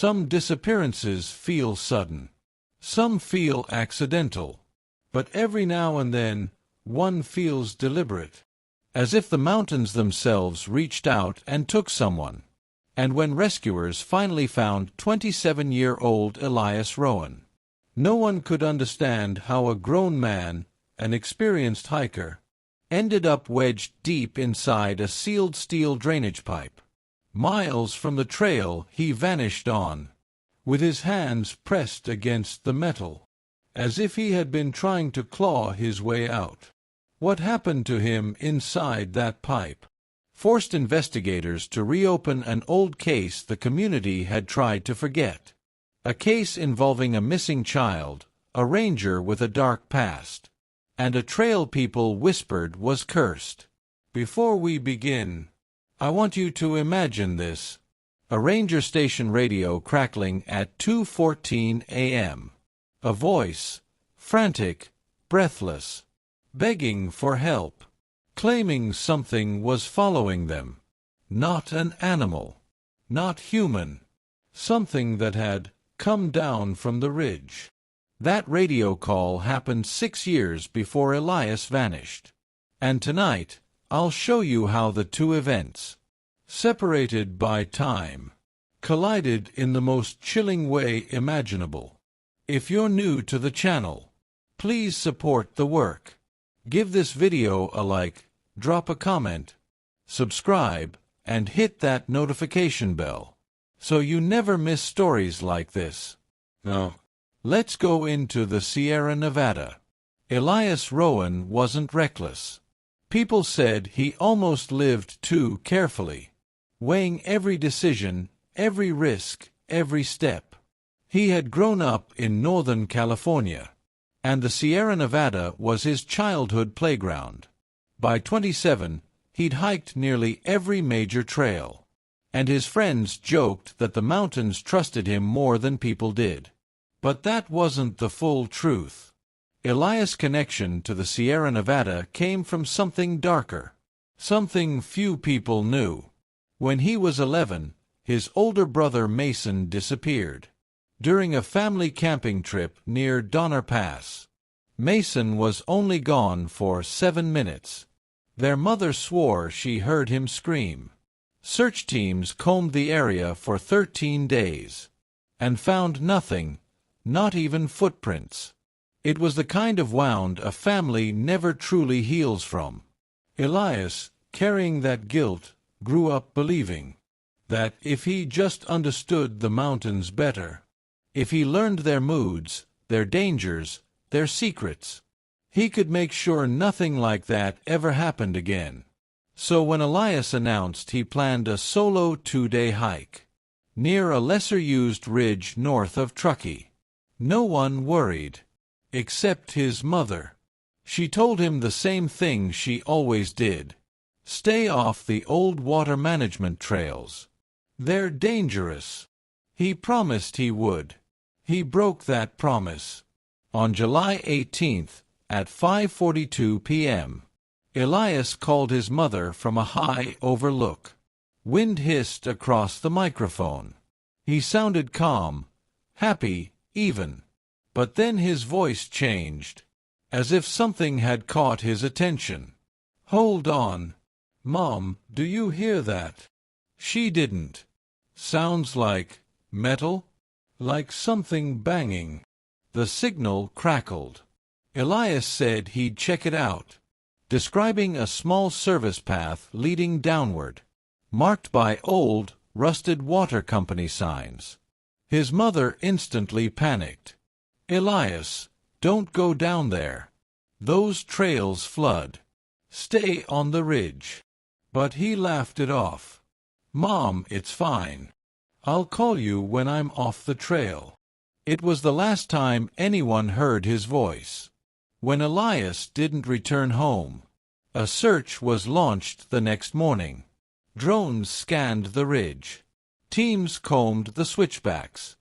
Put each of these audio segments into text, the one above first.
Some disappearances feel sudden. Some feel accidental. But every now and then, one feels deliberate, as if the mountains themselves reached out and took someone. And when rescuers finally found 27-year-old Elias Rowan, no one could understand how a grown man, an experienced hiker, ended up wedged deep inside a sealed steel drainage pipe. Miles from the trail he vanished on, with his hands pressed against the metal, as if he had been trying to claw his way out. What happened to him inside that pipe forced investigators to reopen an old case the community had tried to forget. A case involving a missing child, a ranger with a dark past, and a trail people whispered was cursed. Before we begin, I want you to imagine this: a ranger station radio crackling at 2:14 a.m. A voice, frantic, breathless, begging for help, claiming something was following them. Not an animal, not human, something that had come down from the ridge. That radio call happened 6 years before Elias vanished. And tonight, I'll show you how the two events, separated by time, collided in the most chilling way imaginable. If you're new to the channel, please support the work. Give this video a like, drop a comment, subscribe, and hit that notification bell, so you never miss stories like this. Now, let's go into the Sierra Nevada. Elias Rowan wasn't reckless. People said he almost lived too carefully, weighing every decision, every risk, every step. He had grown up in Northern California, and the Sierra Nevada was his childhood playground. By 27, he'd hiked nearly every major trail, and his friends joked that the mountains trusted him more than people did. But that wasn't the full truth. Elias' connection to the Sierra Nevada came from something darker, something few people knew. When he was 11, his older brother Mason disappeared during a family camping trip near Donner Pass. Mason was only gone for 7 minutes. Their mother swore she heard him scream. Search teams combed the area for 13 days and found nothing, not even footprints. It was the kind of wound a family never truly heals from. Elias, carrying that guilt, grew up believing that if he just understood the mountains better, if he learned their moods, their dangers, their secrets, he could make sure nothing like that ever happened again. So when Elias announced he planned a solo 2-day hike near a lesser-used ridge north of Truckee, no one worried, except his mother. She told him the same thing she always did: stay off the old water management trails. They're dangerous. He promised he would. He broke that promise. On July 18th, at 5:42 p.m., Elias called his mother from a high overlook. Wind hissed across the microphone. He sounded calm, happy, even. But then his voice changed, as if something had caught his attention. "Hold on. Mom, do you hear that?" She didn't. "Sounds like metal? Like something banging." The signal crackled. Elias said he'd check it out, describing a small service path leading downward, marked by old, rusted water company signs. His mother instantly panicked. "Elias, don't go down there. Those trails flood. Stay on the ridge." But he laughed it off. "Mom, it's fine. I'll call you when I'm off the trail." It was the last time anyone heard his voice. When Elias didn't return home, a search was launched the next morning. Drones scanned the ridge. Teams combed the switchbacks.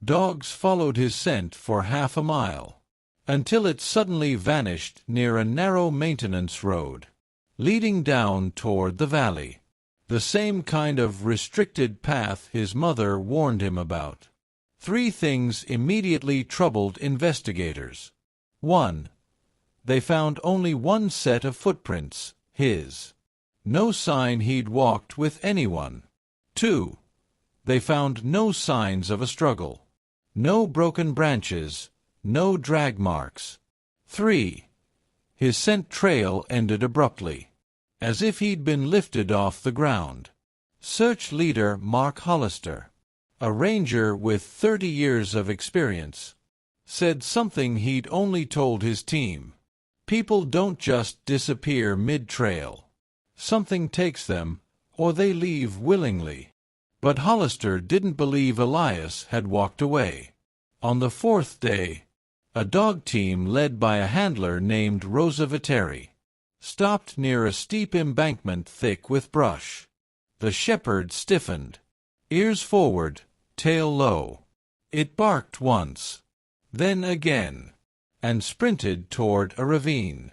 Dogs followed his scent for half a mile, until it suddenly vanished near a narrow maintenance road leading down toward the valley. The same kind of restricted path his mother warned him about. 3 things immediately troubled investigators. 1. They found only one set of footprints, his. No sign he'd walked with anyone. 2. They found no signs of a struggle. No broken branches, no drag marks. 3. His scent trail ended abruptly, as if he'd been lifted off the ground. Search leader Mark Hollister, a ranger with 30 years of experience, said something he'd only told his team. People don't just disappear mid-trail. Something takes them, or they leave willingly. But Hollister didn't believe Elias had walked away. On the 4th day, a dog team led by a handler named Rosa Viteri stopped near a steep embankment thick with brush. The shepherd stiffened, ears forward, tail low. It barked once, then again, and sprinted toward a ravine.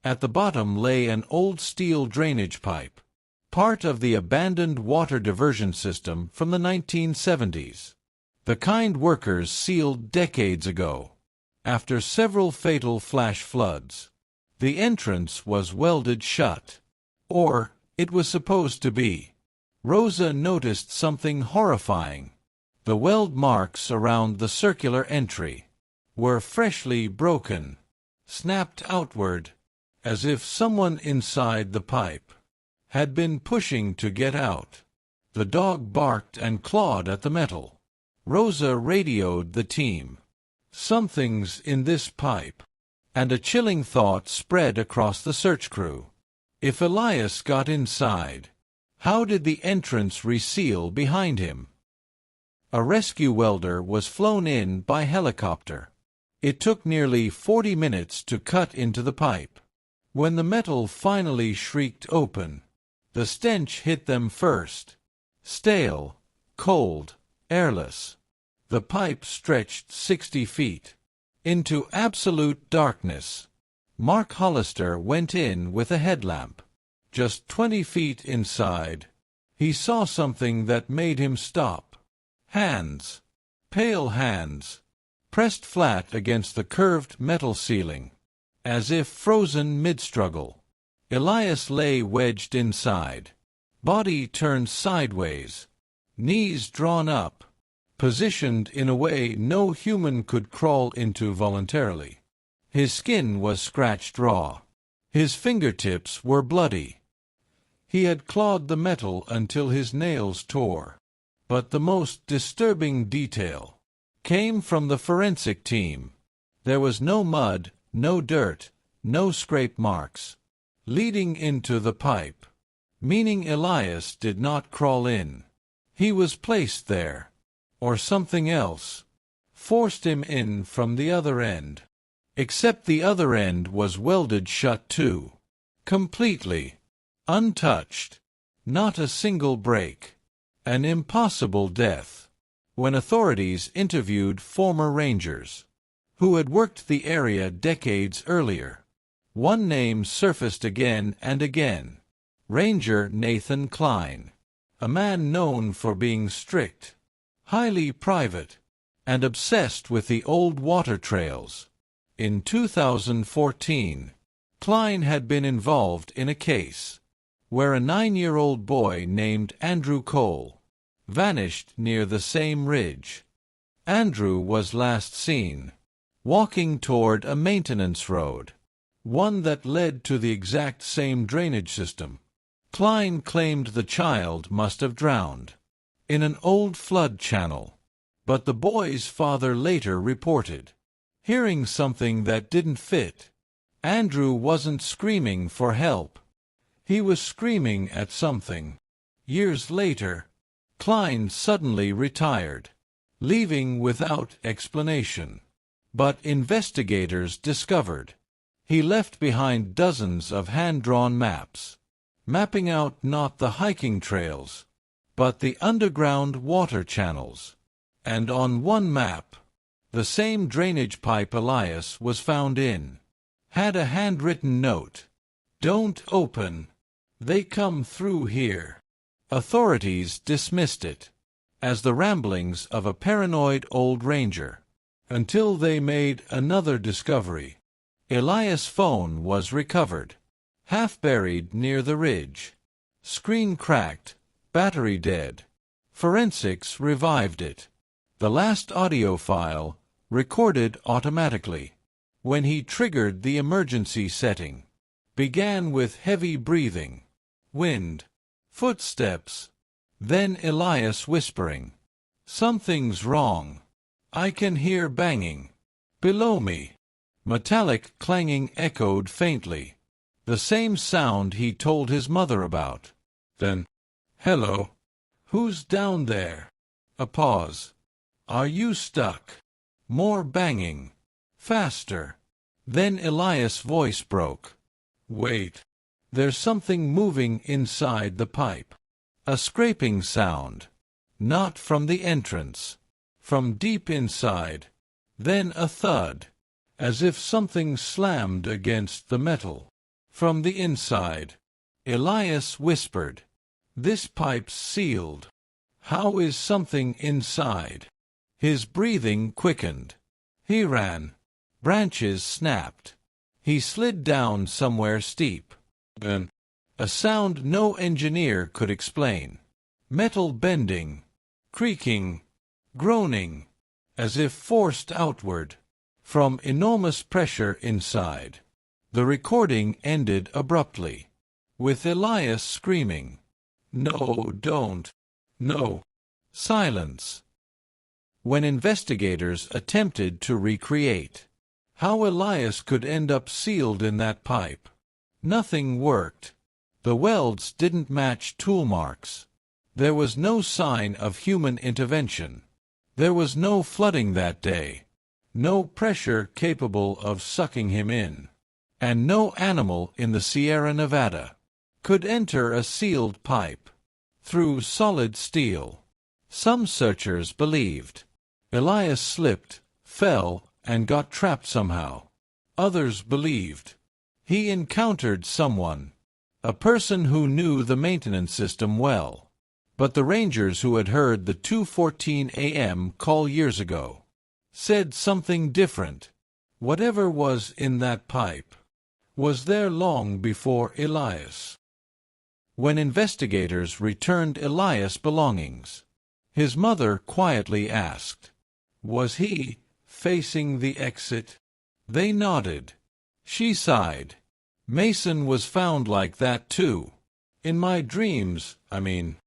At the bottom lay an old steel drainage pipe, part of the abandoned water diversion system from the 1970s. The kind workers sealed decades ago, after several fatal flash floods. The entrance was welded shut. Or it was supposed to be. Rosa noticed something horrifying. The weld marks around the circular entry were freshly broken, snapped outward, as if someone inside the pipe had been pushing to get out. The dog barked and clawed at the metal. Rosa radioed the team. Something's in this pipe. And a chilling thought spread across the search crew. If Elias got inside, how did the entrance reseal behind him? A rescue welder was flown in by helicopter. It took nearly 40 minutes to cut into the pipe. When the metal finally shrieked open, the stench hit them first. Stale, cold, airless. The pipe stretched 60 feet. Into absolute darkness. Mark Hollister went in with a headlamp. Just 20 feet inside, he saw something that made him stop. Hands. Pale hands. Pressed flat against the curved metal ceiling, as if frozen mid-struggle. Elias lay wedged inside. Body turned sideways. Knees drawn up. Positioned in a way no human could crawl into voluntarily. His skin was scratched raw. His fingertips were bloody. He had clawed the metal until his nails tore. But the most disturbing detail came from the forensic team. There was no mud, no dirt, no scrape marks leading into the pipe, meaning Elias did not crawl in. He was placed there. Or something else forced him in from the other end. Except the other end was welded shut too. Completely. Untouched. Not a single break. An impossible death. When authorities interviewed former rangers who had worked the area decades earlier, one name surfaced again and again. Ranger Nathan Klein. A man known for being strict, highly private, and obsessed with the old water trails. In 2014, Klein had been involved in a case where a 9-year-old boy named Andrew Cole vanished near the same ridge. Andrew was last seen walking toward a maintenance road, one that led to the exact same drainage system. Klein claimed the child must have drowned in an old flood channel, but the boy's father later reported hearing something that didn't fit. Andrew wasn't screaming for help. He was screaming at something. Years later, Klein suddenly retired, leaving without explanation. But investigators discovered he left behind dozens of hand-drawn maps, mapping out not the hiking trails, but the underground water channels. And on one map, the same drainage pipe Elias was found in had a handwritten note: "Don't open. They come through here." Authorities dismissed it as the ramblings of a paranoid old ranger, until they made another discovery. Elias' phone was recovered, half buried near the ridge. Screen cracked, battery dead. Forensics revived it. The last audio file, recorded automatically, when he triggered the emergency setting, began with heavy breathing, wind, footsteps, then Elias whispering, "Something's wrong. I can hear banging. Below me." Metallic clanging echoed faintly, the same sound he told his mother about. Then, "Hello? Who's down there?" A pause. "Are you stuck?" More banging. Faster. Then Elias' voice broke. "Wait. There's something moving inside the pipe." A scraping sound. Not from the entrance. From deep inside. Then a thud, as if something slammed against the metal. From the inside. Elias whispered, "This pipe's sealed. How is something inside?" His breathing quickened. He ran. Branches snapped. He slid down somewhere steep. Then, a sound no engineer could explain. Metal bending, creaking, groaning, as if forced outward from enormous pressure inside. The recording ended abruptly, with Elias screaming, "No, don't. No." Silence. When investigators attempted to recreate how Elias could end up sealed in that pipe, nothing worked. The welds didn't match tool marks. There was no sign of human intervention. There was no flooding that day, no pressure capable of sucking him in, and no animal in the Sierra Nevada could enter a sealed pipe through solid steel. Some searchers believed Elias slipped, fell, and got trapped somehow. Others believed he encountered someone, a person who knew the maintenance system well. But the rangers who had heard the 2:14 a.m. call years ago said something different. Whatever was in that pipe was there long before Elias. When investigators returned Elias' belongings, his mother quietly asked, "Was he facing the exit?" They nodded. She sighed. "Mason was found like that too. In my dreams, I mean.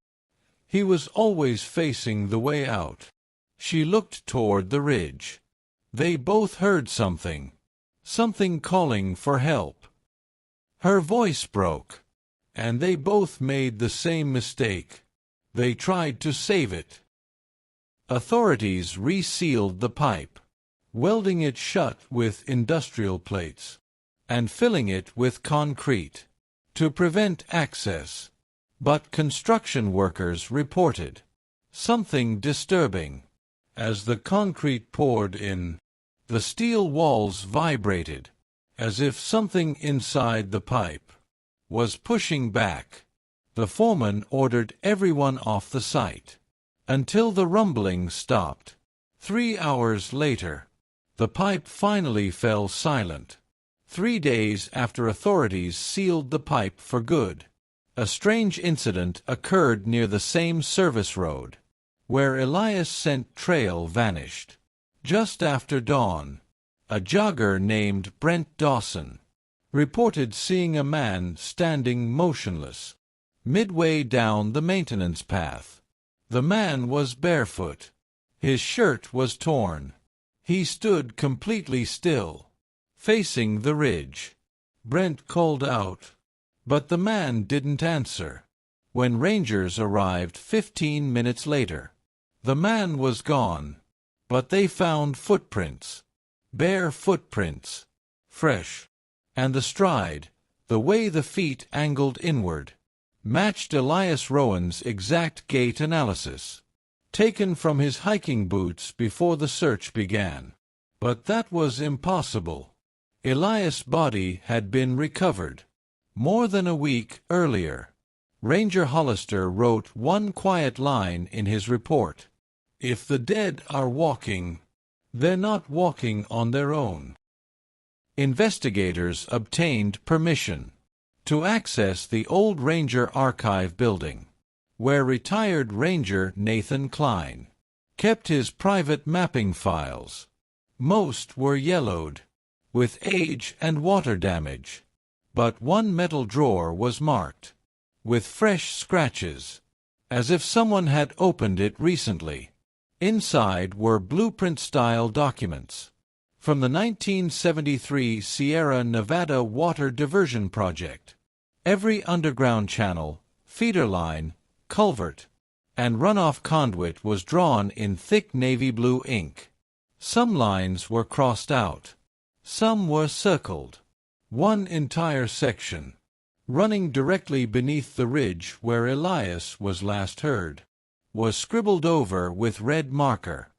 He was always facing the way out." She looked toward the ridge. They both heard something. Something calling for help. Her voice broke, and they both made the same mistake. They tried to save it. Authorities resealed the pipe, welding it shut with industrial plates, and filling it with concrete to prevent access. But construction workers reported something disturbing. As the concrete poured in, the steel walls vibrated, as if something inside the pipe was pushing back. The foreman ordered everyone off the site until the rumbling stopped. 3 hours later, the pipe finally fell silent. 3 days after authorities sealed the pipe for good, a strange incident occurred near the same service road, where Elias' scent trail vanished. Just after dawn, a jogger named Brent Dawson reported seeing a man standing motionless midway down the maintenance path. The man was barefoot. His shirt was torn. He stood completely still, facing the ridge. Brent called out, but the man didn't answer. When rangers arrived 15 minutes later, the man was gone, but they found footprints, bare footprints, fresh, and the stride, the way the feet angled inward, matched Elias Rowan's exact gait analysis, taken from his hiking boots before the search began. But that was impossible. Elias' body had been recovered more than a week earlier. Ranger Hollister wrote one quiet line in his report. "If the dead are walking, they're not walking on their own." Investigators obtained permission to access the old Ranger Archive building, where retired Ranger Nathan Klein kept his private mapping files. Most were yellowed with age and water damage, but one metal drawer was marked with fresh scratches, as if someone had opened it recently. Inside were blueprint-style documents from the 1973 Sierra Nevada Water Diversion Project. Every underground channel, feeder line, culvert, and runoff conduit was drawn in thick navy blue ink. Some lines were crossed out. Some were circled. One entire section, running directly beneath the ridge where Elias was last heard, was scribbled over with red marker.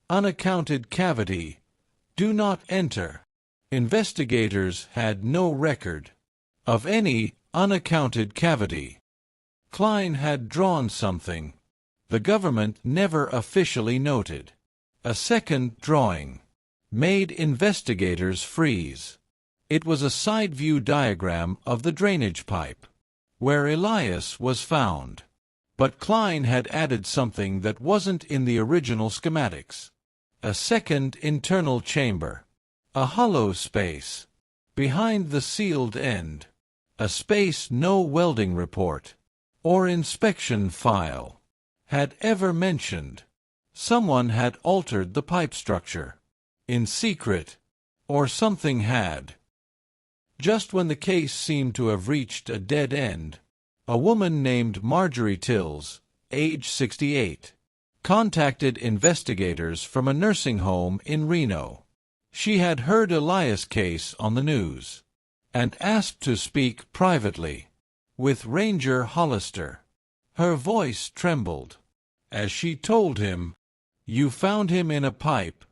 "Unaccounted cavity. Do not enter." Investigators had no record of any unaccounted cavity. Klein had drawn something the government never officially noted. A second drawing made investigators freeze. It was a side view diagram of the drainage pipe where Elias was found. But Klein had added something that wasn't in the original schematics. A second internal chamber. A hollow space behind the sealed end. A space no welding report or inspection file had ever mentioned. Someone had altered the pipe structure in secret, or something had. Just when the case seemed to have reached a dead end, a woman named Marjorie Tills, age 68, contacted investigators from a nursing home in Reno. She had heard Elias' case on the news and asked to speak privately with Ranger Hollister. Her voice trembled as she told him, "You found him in a pipe,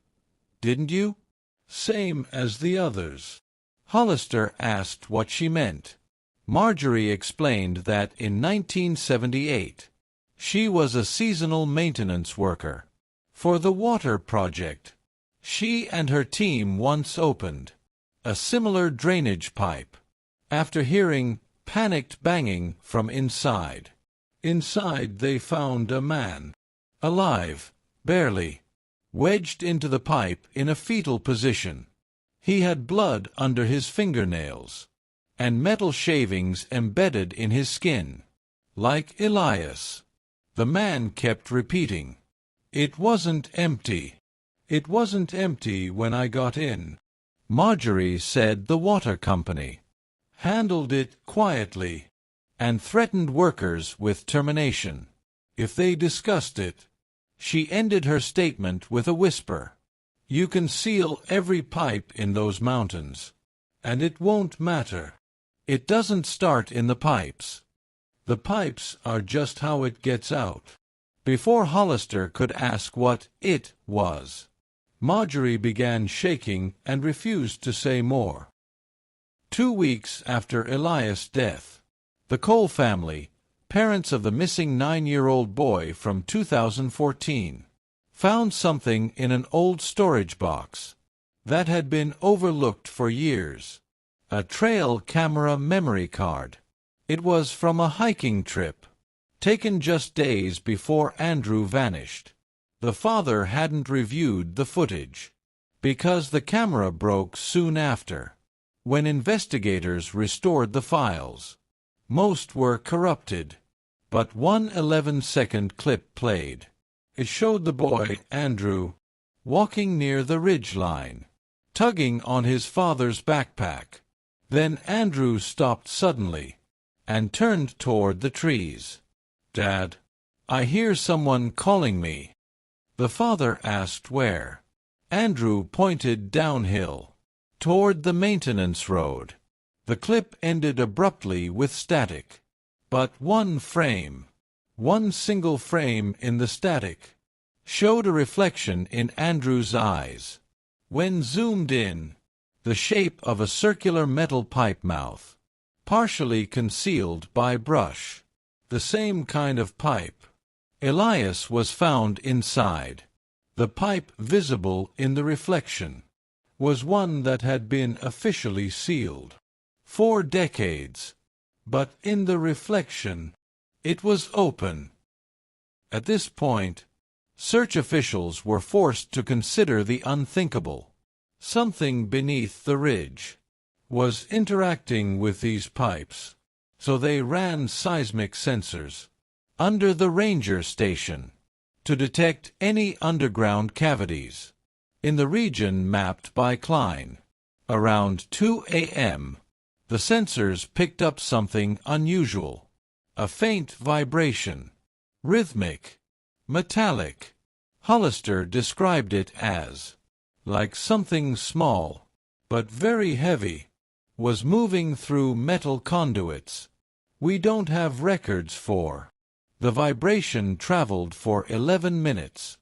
didn't you? Same as the others." Hollister asked what she meant. Marjorie explained that in 1978, she was a seasonal maintenance worker for the water project. She and her team once opened a similar drainage pipe after hearing panicked banging from inside. Inside they found a man, alive, barely, wedged into the pipe in a fetal position. He had blood under his fingernails and metal shavings embedded in his skin. Like Elias. The man kept repeating, "It wasn't empty. It wasn't empty when I got in." Marjorie said the water company handled it quietly and threatened workers with termination if they discussed it. She ended her statement with a whisper, "You can seal every pipe in those mountains, and it won't matter. It doesn't start in the pipes. The pipes are just how it gets out." Before Hollister could ask what "it" was, Marjorie began shaking and refused to say more. 2 weeks after Elias' death, the Cole family, parents of the missing 9-year-old boy from 2014, found something in an old storage box that had been overlooked for years. A trail camera memory card. It was from a hiking trip, taken just days before Andrew vanished. The father hadn't reviewed the footage, because the camera broke soon after. When investigators restored the files, most were corrupted, but one 11-second clip played. It showed the boy, Andrew, walking near the ridge line, tugging on his father's backpack. Then Andrew stopped suddenly and turned toward the trees. "Dad, I hear someone calling me." The father asked where. Andrew pointed downhill, toward the maintenance road. The clip ended abruptly with static. But one single frame in the static, showed a reflection in Andrew's eyes. When zoomed in, the shape of a circular metal pipe mouth, partially concealed by brush. the same kind of pipe. Elias was found inside. The pipe visible in the reflection was one that had been officially sealed 4 decades, but in the reflection it was open. At this point, search officials were forced to consider the unthinkable. Something beneath the ridge was interacting with these pipes, so they ran seismic sensors under the ranger station to detect any underground cavities in the region mapped by Klein. Around 2 a.m., the sensors picked up something unusual, a faint vibration, rhythmic, metallic. Hollister described it as like something small, but very heavy, was moving through metal conduits we don't have records for. The vibration traveled for 11 minutes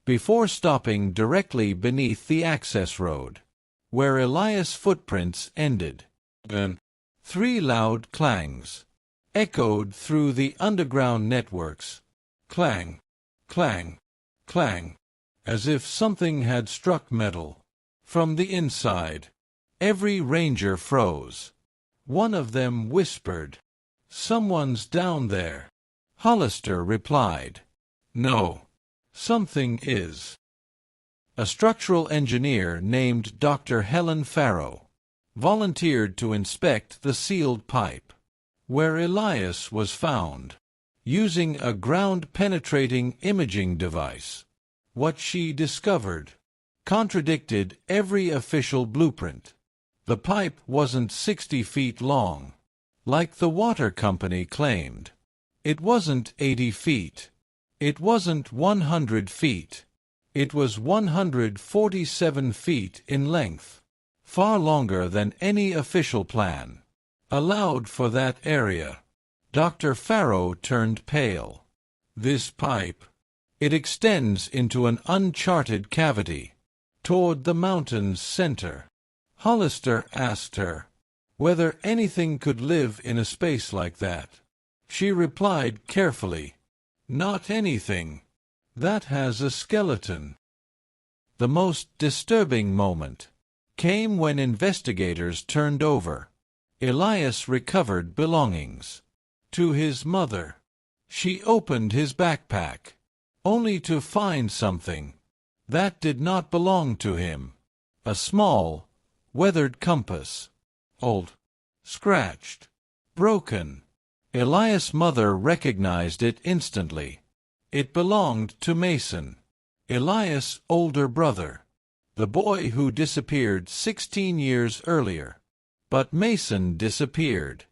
before stopping directly beneath the access road, where Elias' footprints ended. Then 3 loud clangs echoed through the underground networks. Clang, clang, clang, as if something had struck metal. From the inside, every ranger froze. One of them whispered, "Someone's down there." Hollister replied, "No, something is." A structural engineer named Dr. Helen Farrow volunteered to inspect the sealed pipe where Elias was found, using a ground-penetrating imaging device. What she discovered contradicted every official blueprint. The pipe wasn't 60 feet long, like the water company claimed. It wasn't 80 feet. It wasn't 100 feet. It was 147 feet in length, far longer than any official plan allowed for that area. Dr. Farrow turned pale. This pipe, it extends into an uncharted cavity toward the mountain's center. Hollister asked her whether anything could live in a space like that. She replied carefully, "Not anything. That has a skeleton." The most disturbing moment came when investigators turned over Elias' recovered belongings to his mother. She opened his backpack, only to find something that did not belong to him. A small, weathered compass. Old, scratched, broken. Elias' mother recognized it instantly. It belonged to Mason, Elias' older brother, the boy who disappeared 16 years earlier. But Mason disappeared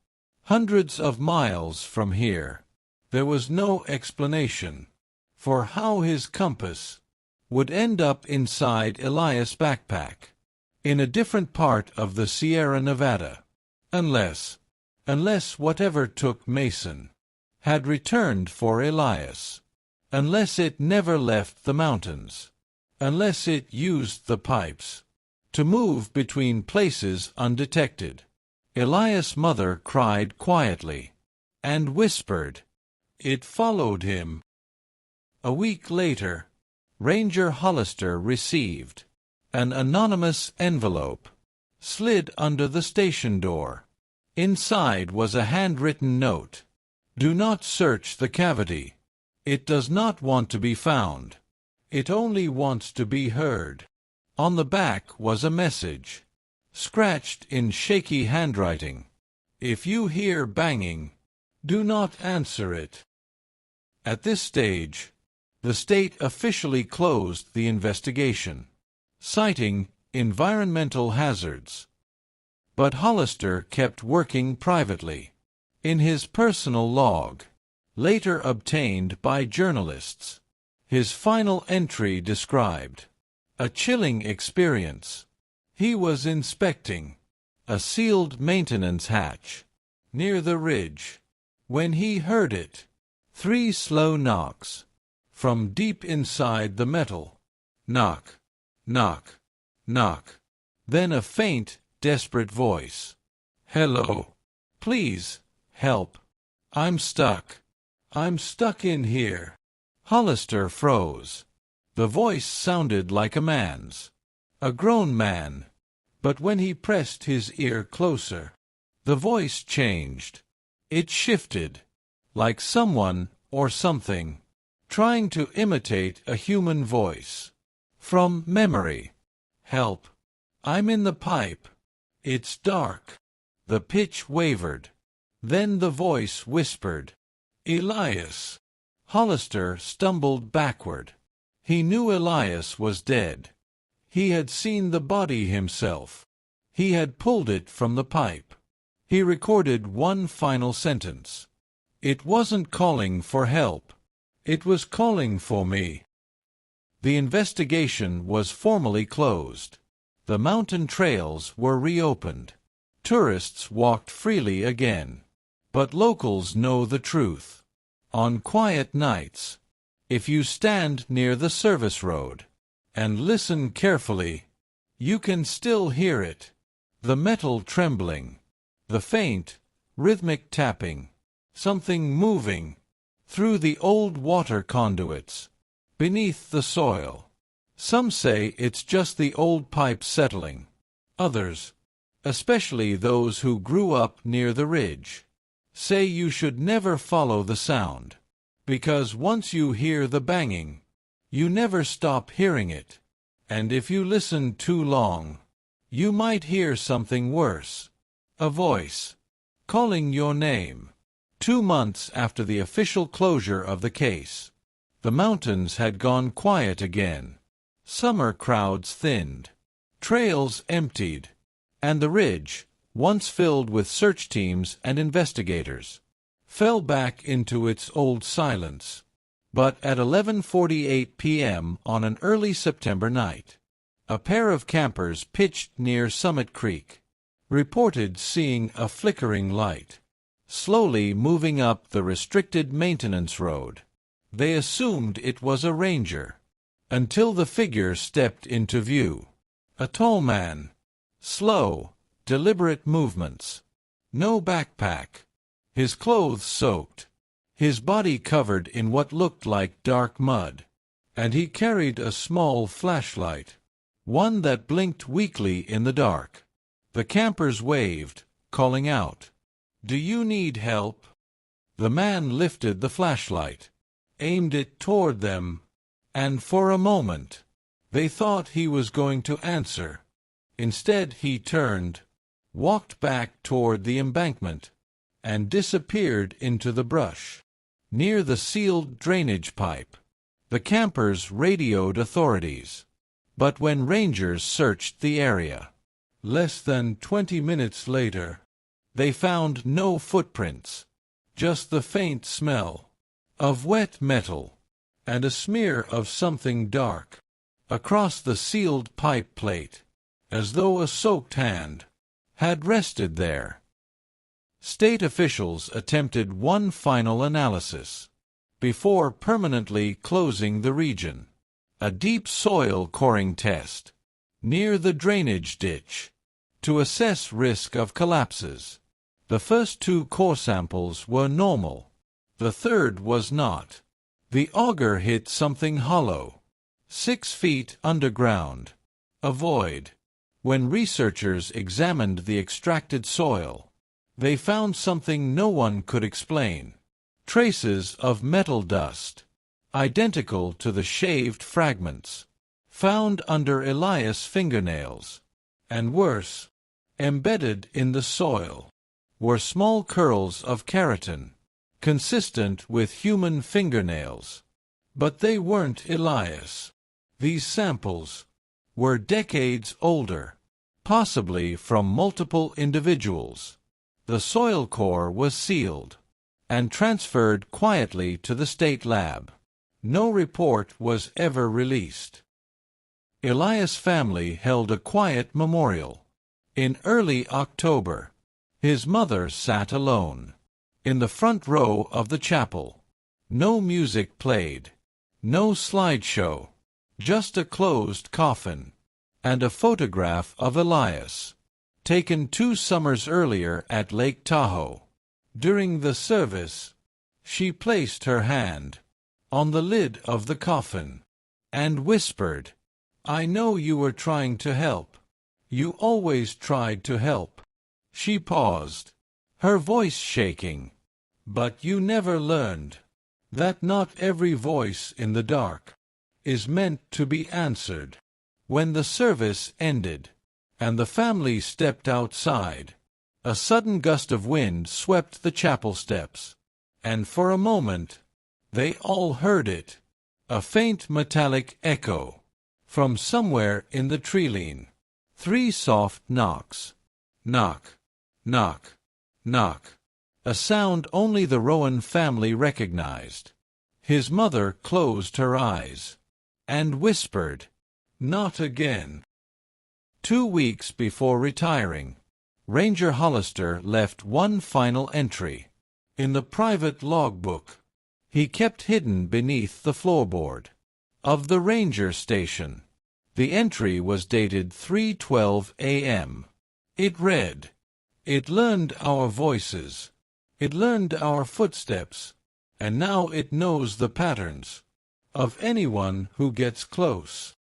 hundreds of miles from here. There was no explanation for how his compass would end up inside Elias' backpack in a different part of the Sierra Nevada, unless whatever took Mason had returned for Elias, unless it never left the mountains, unless it used the pipes to move between places undetected. Elias' mother cried quietly and whispered, "It followed him." A week later, Ranger Hollister received an anonymous envelope slid under the station door. Inside was a handwritten note. "Do not search the cavity. It does not want to be found. It only wants to be heard." On the back was a message, scratched in shaky handwriting. "If you hear banging, do not answer it." At this stage, the state officially closed the investigation, citing environmental hazards. But Hollister kept working privately. In his personal log, later obtained by journalists, his final entry described a chilling experience. He was inspecting a sealed maintenance hatch near the ridge when he heard it. 3 slow knocks from deep inside the metal. Knock, knock, knock. Then a faint, desperate voice. "Hello. Please, help. I'm stuck." I'm stuck in here. Hollister froze. The voice sounded like a man's. A grown man. But when he pressed his ear closer, the voice changed. It shifted. Like someone, or something, trying to imitate a human voice. From memory. Help. I'm in the pipe. It's dark. The pitch wavered. Then the voice whispered. Elias. Hollister stumbled backward. He knew Elias was dead. He had seen the body himself. He had pulled it from the pipe. He recorded one final sentence. It wasn't calling for help. It was calling for me. The investigation was formally closed. The mountain trails were reopened. Tourists walked freely again. But locals know the truth. On quiet nights, if you stand near the service road and listen carefully, you can still hear it. The metal trembling, the faint, rhythmic tapping, something moving through the old water conduits, beneath the soil. Some say it's just the old pipe settling. Others, especially those who grew up near the ridge, say you should never follow the sound, because once you hear the banging, you never stop hearing it. And if you listen too long, you might hear something worse. A voice calling your name. 2 months after the official closure of the case, the mountains had gone quiet again. Summer crowds thinned. Trails emptied. And the ridge, once filled with search teams and investigators, fell back into its old silence. But at 11:48 p.m. on an early September night, a pair of campers pitched near Summit Creek reported seeing a flickering light, slowly moving up the restricted maintenance road. They assumed it was a ranger, until the figure stepped into view. A tall man. Slow, deliberate movements. No backpack. His clothes soaked. His body covered in what looked like dark mud. And he carried a small flashlight, one that blinked weakly in the dark. The campers waved, calling out, "Do you need help?" The man lifted the flashlight, aimed it toward them, and for a moment, they thought he was going to answer. Instead he turned, walked back toward the embankment, and disappeared into the brush. Near the sealed drainage pipe, the campers radioed authorities. But when rangers searched the area, less than 20 minutes later, they found no footprints, just the faint smell of wet metal and a smear of something dark across the sealed pipe plate, as though a soaked hand had rested there. State officials attempted one final analysis before permanently closing the region. A deep soil coring test near the drainage ditch to assess risk of collapses. The first 2 core samples were normal. The third was not. The auger hit something hollow, 6 feet underground, a void. When researchers examined the extracted soil, they found something no one could explain. Traces of metal dust, identical to the shaved fragments found under Elias' fingernails. And worse, embedded in the soil, were small curls of keratin, consistent with human fingernails. But they weren't Elias. These samples were decades older, possibly from multiple individuals. The soil core was sealed and transferred quietly to the state lab. No report was ever released. Elias' family held a quiet memorial. In early October, his mother sat alone in the front row of the chapel. No music played, no slideshow, just a closed coffin and a photograph of Elias, taken 2 summers earlier at Lake Tahoe. During the service, She placed her hand on the lid of the coffin and whispered, "I know you were trying to help. You always tried to help." She paused, her voice shaking. "But you never learned that not every voice in the dark is meant to be answered." When the service ended and the family stepped outside, a sudden gust of wind swept the chapel steps, and for a moment they all heard it, a faint metallic echo from somewhere in the treeline. 3 soft knocks. Knock, knock, knock. A sound only the Rowan family recognized. His mother closed her eyes and whispered, "Not again." 2 weeks before retiring, Ranger Hollister left one final entry in the private logbook he kept hidden beneath the floorboard of the ranger station. The entry was dated 3:12 a.m. It read, "It learned our voices. It learned our footsteps, and now it knows the patterns of anyone who gets close."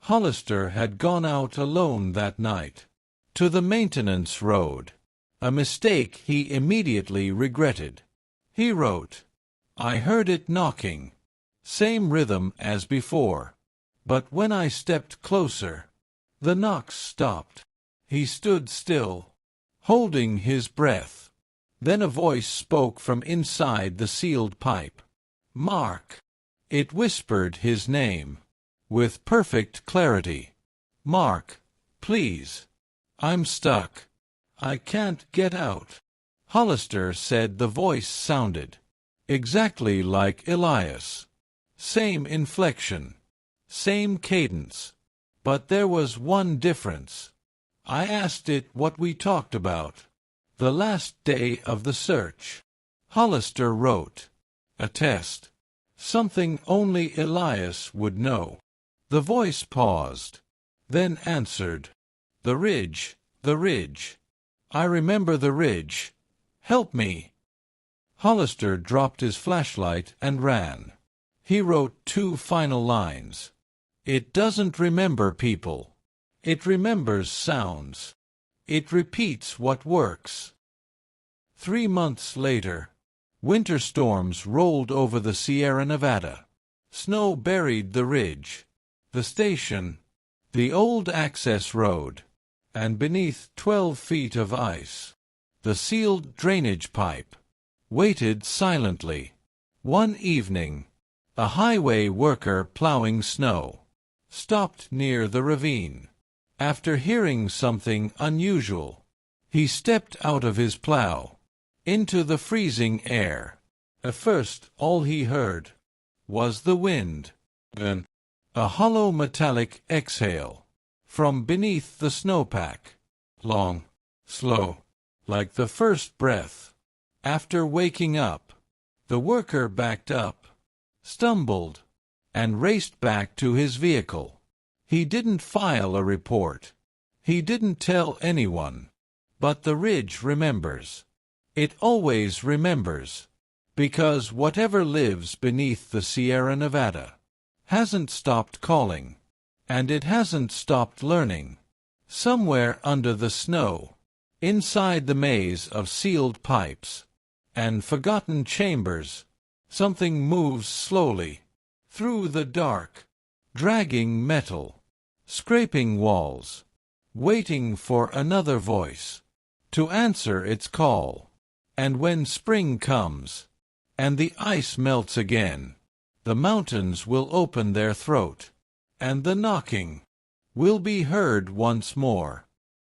Hollister had gone out alone that night to the maintenance road, a mistake he immediately regretted. He wrote, "I heard it knocking, same rhythm as before, but when I stepped closer, the knocks stopped." He stood still, holding his breath. Then a voice spoke from inside the sealed pipe. "Mark." It whispered his name with perfect clarity. "Mark, please. I'm stuck. I can't get out." Hollister said the voice sounded exactly like Elias. Same inflection, same cadence. But there was one difference. "I asked it what we talked about the last day of the search." Hollister wrote, "A test. Something only Elias would know." The voice paused, then answered, "The ridge, the ridge. I remember the ridge. Help me." Hollister dropped his flashlight and ran. He wrote 2 final lines. "It doesn't remember people. It remembers sounds. It repeats what works." 3 months later, winter storms rolled over the Sierra Nevada. Snow buried the ridge, the station, the old access road, and beneath 12 feet of ice, the sealed drainage pipe waited silently. One evening, a highway worker plowing snow stopped near the ravine. After hearing something unusual, he stepped out of his plow into the freezing air. At first, all he heard was the wind, then a hollow metallic exhale from beneath the snowpack, long, slow, like the first breath. After waking up, the worker backed up, stumbled, and raced back to his vehicle. He didn't file a report. He didn't tell anyone. But the ridge remembers. It always remembers. Because whatever lives beneath the Sierra Nevada hasn't stopped calling. And it hasn't stopped learning. Somewhere under the snow, inside the maze of sealed pipes and forgotten chambers, something moves slowly through the dark, dragging metal, scraping walls, waiting for another voice to answer its call. And when spring comes, and the ice melts again, the mountains will open their throat, and the knocking will be heard once more.